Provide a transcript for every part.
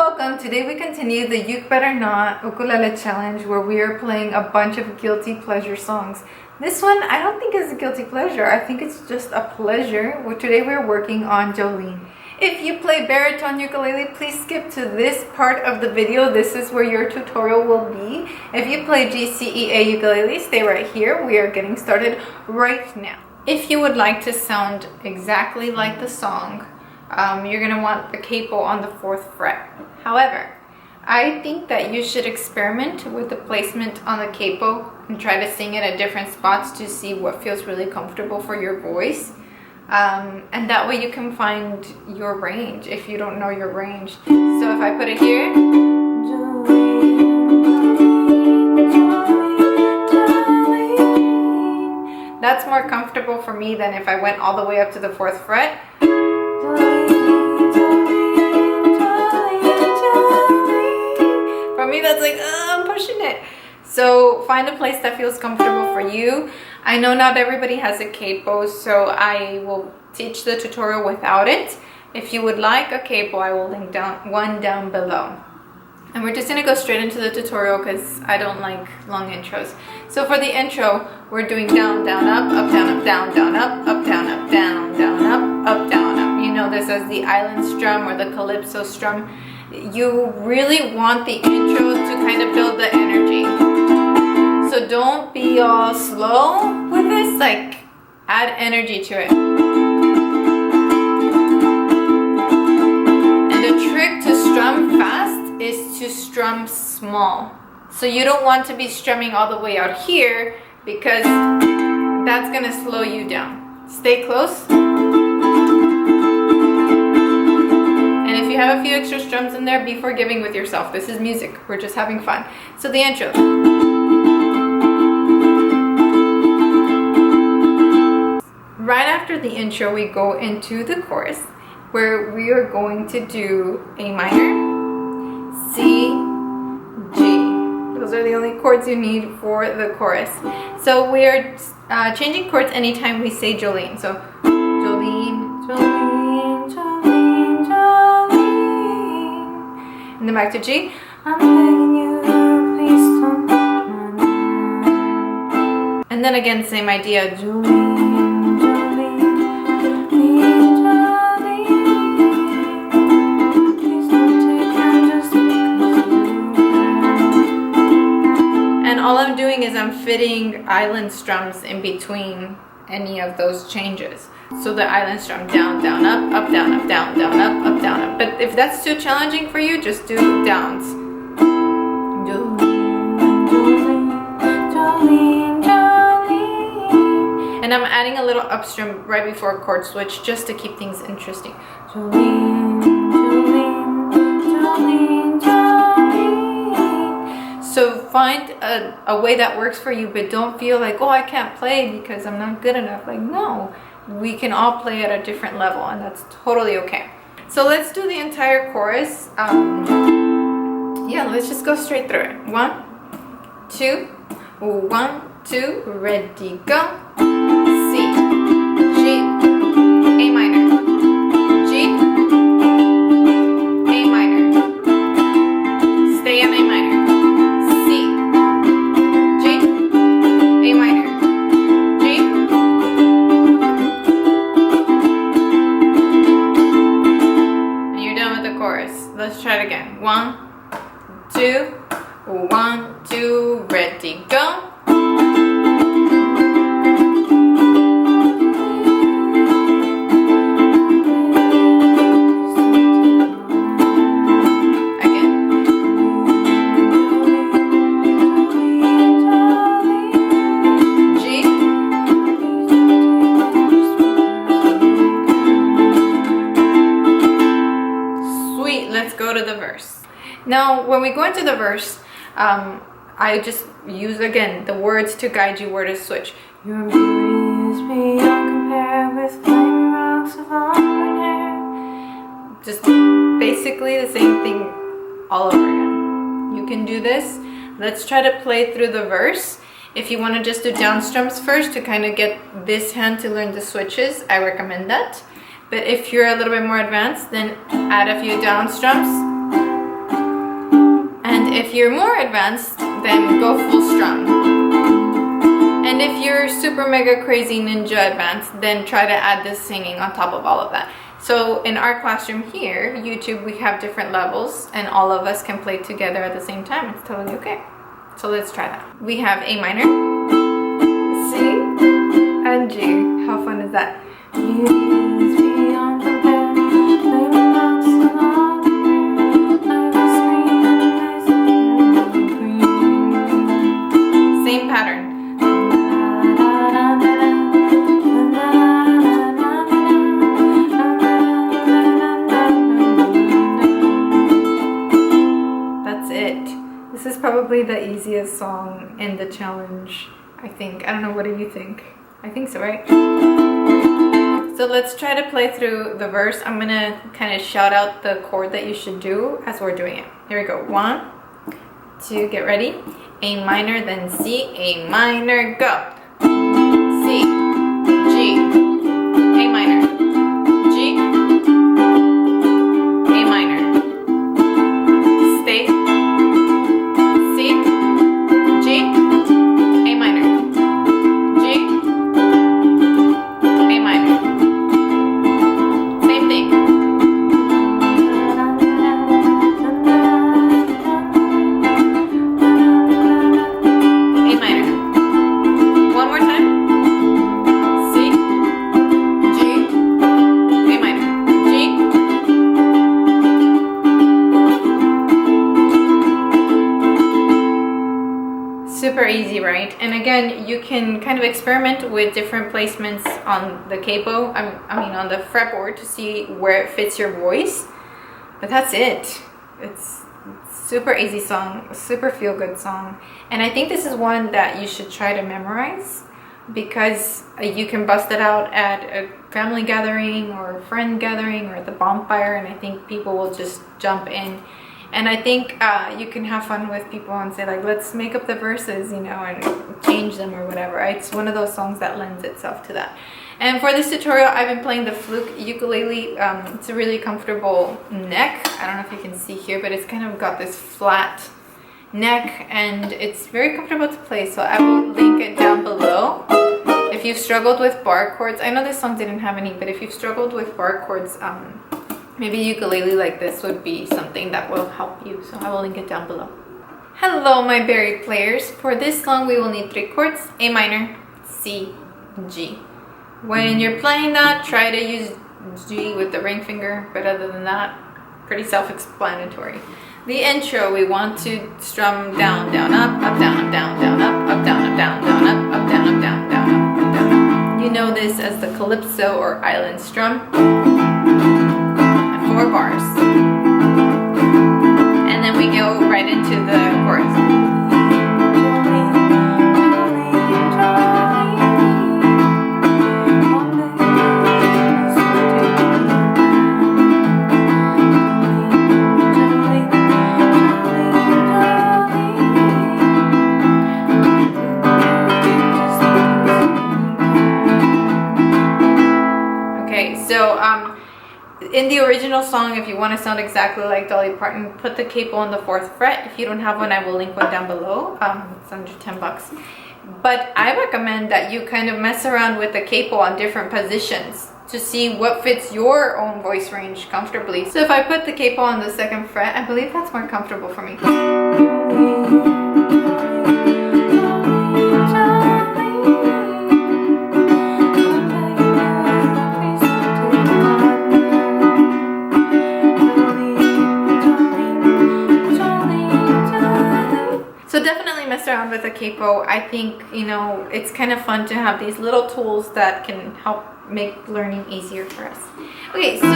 welcome. Today we continue the Uke Better Not Ukulele Challenge where we are playing a bunch of guilty pleasure songs. This one I don't think is a guilty pleasure. I think it's just a pleasure. Today we're working on Jolene. If you play baritone ukulele, please skip to this part of the video. This is where your tutorial will be. If you play GCEA ukulele, stay right here. We are getting started right now. If you would like to sound exactly like the song, you're going to want the capo on the 4th fret. However, I think that you should experiment with the placement on the capo and try to sing it at different spots to see what feels really comfortable for your voice. And that way you can find your range if you don't know your range. So if I put it here, that's more comfortable for me than if I went all the way up to the 4th fret. For me, that's like, I'm pushing it. So find a place that feels comfortable for you. I know not everybody has a capo, so I will teach the tutorial without it. If you would like a capo, I will link one down below. And we're just gonna go straight into the tutorial because I don't like long intros. So for the intro, we're doing down, down, up, down, down, up, down, down, down, up, down, up. You know this as the island strum or the calypso strum. You really want the intro to kind of build the energy. So don't be all slow with this, like add energy to it. And the trick to strum fast is to strum small. So you don't want to be strumming all the way out here because that's gonna slow you down. Stay close. And if you have a few extra strums in there, be forgiving with yourself. This is music, we're just having fun. So the intro. Right after the intro, we go into the chorus where we are going to do A minor, C, G. Those are the only chords you need for the chorus. So we are changing chords anytime we say Jolene. So Jolene, Jolene, Jolene, Jolene. And then back to G. I'm begging you, please don't. And then again, same idea. Jolene. All I'm doing is I'm fitting island strums in between any of those changes. So the island strum down, down, up, down, down, up, down, up. But if that's too challenging for you, just do downs. And I'm adding a little upstrum right before a chord switch just to keep things interesting. So find a way that works for you, but don't feel like, oh, I can't play because I'm not good enough. Like, no, we can all play at a different level and that's totally okay. So let's do the entire chorus. Yeah, let's just go straight through it. 1, 2, 1, 2, ready, go. C, G, A minor, G, A minor. Stay in A minor. Let's try it again. 1, 2, 1, 2, ready, go. Now, when we go into the verse, I just use, again, the words to guide you where to switch. Your beauty is beyond compare with flaming rocks of auburn hair. Just basically the same thing all over again. You can do this. Let's try to play through the verse. If you want to just do down strums first to kind of get this hand to learn the switches, I recommend that. But if you're a little bit more advanced, then add a few down strums. And if you're more advanced, then go full strum. And if you're super mega crazy ninja advanced, then try to add this singing on top of all of that. So in our classroom here, YouTube, we have different levels and all of us can play together at the same time. It's totally okay. So let's try that. We have A minor, C, and G. How fun is that? Same pattern. That's it. This is probably the easiest song in the challenge, I think. I don't know, what do you think? I think so, right? So let's try to play through the verse. I'm gonna kind of shout out the chord that you should do as we're doing it. Here we go. 1, 2, get ready. A minor, then C, A minor, go. C, G, A minor, G, A minor. Stay. C, G, A minor, G, A minor. Same thing. A minor. One more time. C, G, A minor, G. Super easy, right? And again, you can kind of experiment with different placements on the capo, I mean on the fretboard, to see where it fits your voice. But that's it. It's super easy song, super feel-good song. And I think this is one that you should try to memorize, because you can bust it out at a family gathering or a friend gathering or at the bonfire, and I think people will just jump in. And I think you can have fun with people and say, like, let's make up the verses, you know, and change them or whatever. It's one of those songs that lends itself to that. And for this tutorial, I've been playing the FLUKE Ukulele. It's a really comfortable neck. I don't know if you can see here, but it's kind of got this flat neck and it's very comfortable to play. So I will link it down below. If you've struggled with bar chords, I know this song didn't have any, but if you've struggled with bar chords, maybe ukulele like this would be something that will help you. So I will link it down below. Hello, my Bari players. For this song, we will need 3 chords: A minor, C, G. When you're playing that, try to use G with the ring finger, but other than that, pretty self-explanatory. The intro, we want to strum down, down, up, down, up, down, down, up, down, up, down, down, up, down, up, down, down, up, down. You know this as the calypso or island strum. 4 bars. And then we go right into the chorus. Okay, so in the original song, if you want to sound exactly like Dolly Parton, put the capo on the 4th fret. If you don't have one, I will link one down below. It's under 10 bucks. But I recommend that you kind of mess around with the capo on different positions to see what fits your own voice range comfortably. So if I put the capo on the 2nd fret, I believe that's more comfortable for me. So definitely mess around with a capo. I think, you know, it's kind of fun to have these little tools that can help make learning easier for us. Okay, so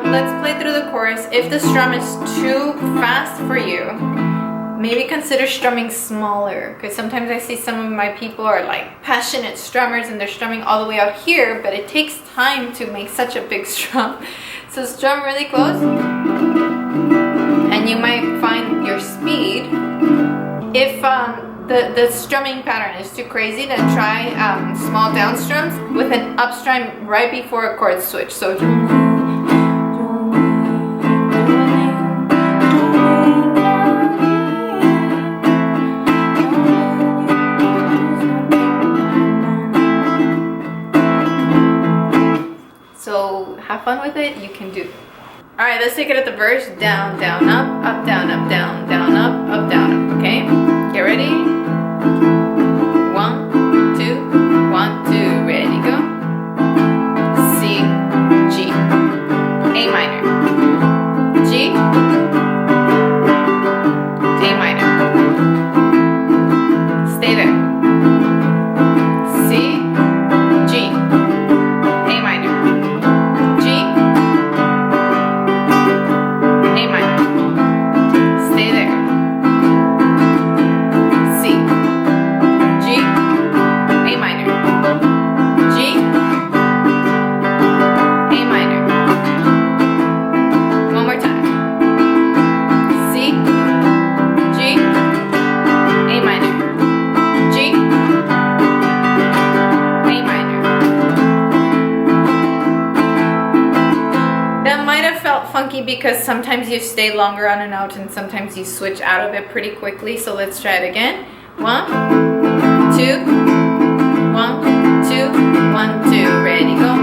let's play through the chorus. If the strum is too fast for you, maybe consider strumming smaller, because sometimes I see some of my people are like passionate strummers and they're strumming all the way out here, but it takes time to make such a big strum. So strum really close and you might find your speed. If the strumming pattern is too crazy, then try small down strums with an up strum right before a chord switch. So it, you can do it. All right, let's take it at the verse. Down, down, up, down, down, up, down, up. Okay, get ready. 1, 2, 1, 2, ready, go. C, G, A minor, G, A minor. Stay there. C, G, A minor, G, A minor. Stay there. C, G, A minor, G, A minor. One more time. C, G, A minor, G, A minor. That might have felt funky because sometimes you stay longer on a note and sometimes you switch out of it pretty quickly. So let's try it again. 1, 2, 1, 2, 1, 2. Ready, go.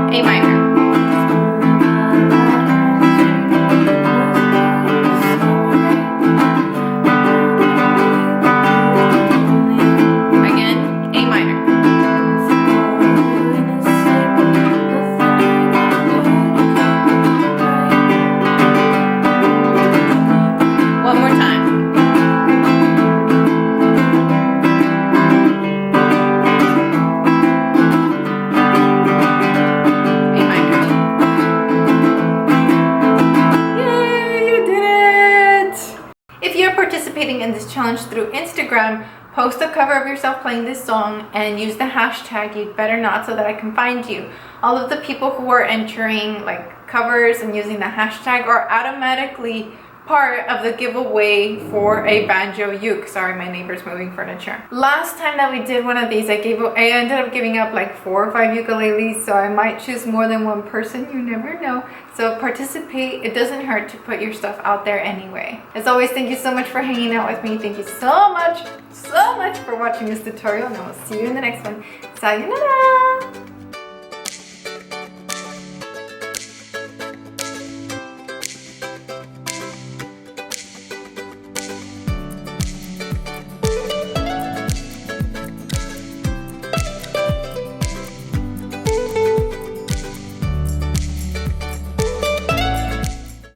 A minor. Again, A minor. One more time. A minor. Yay, you did it! If you're participating in this challenge through Instagram, post a cover of yourself playing this song and use the hashtag "you'd better not" so that I can find you. All of the people who are entering like covers and using the hashtag are automatically part of the giveaway for a banjo uke. Sorry, my neighbor's moving furniture. Last time that we did one of these, I ended up giving up like 4 or 5 ukuleles, so I might choose more than one person. You never know. So participate. It doesn't hurt to put your stuff out there anyway. As always, thank you so much for hanging out with me. Thank you so much for watching this tutorial, and I will see you in the next one. Sayonara!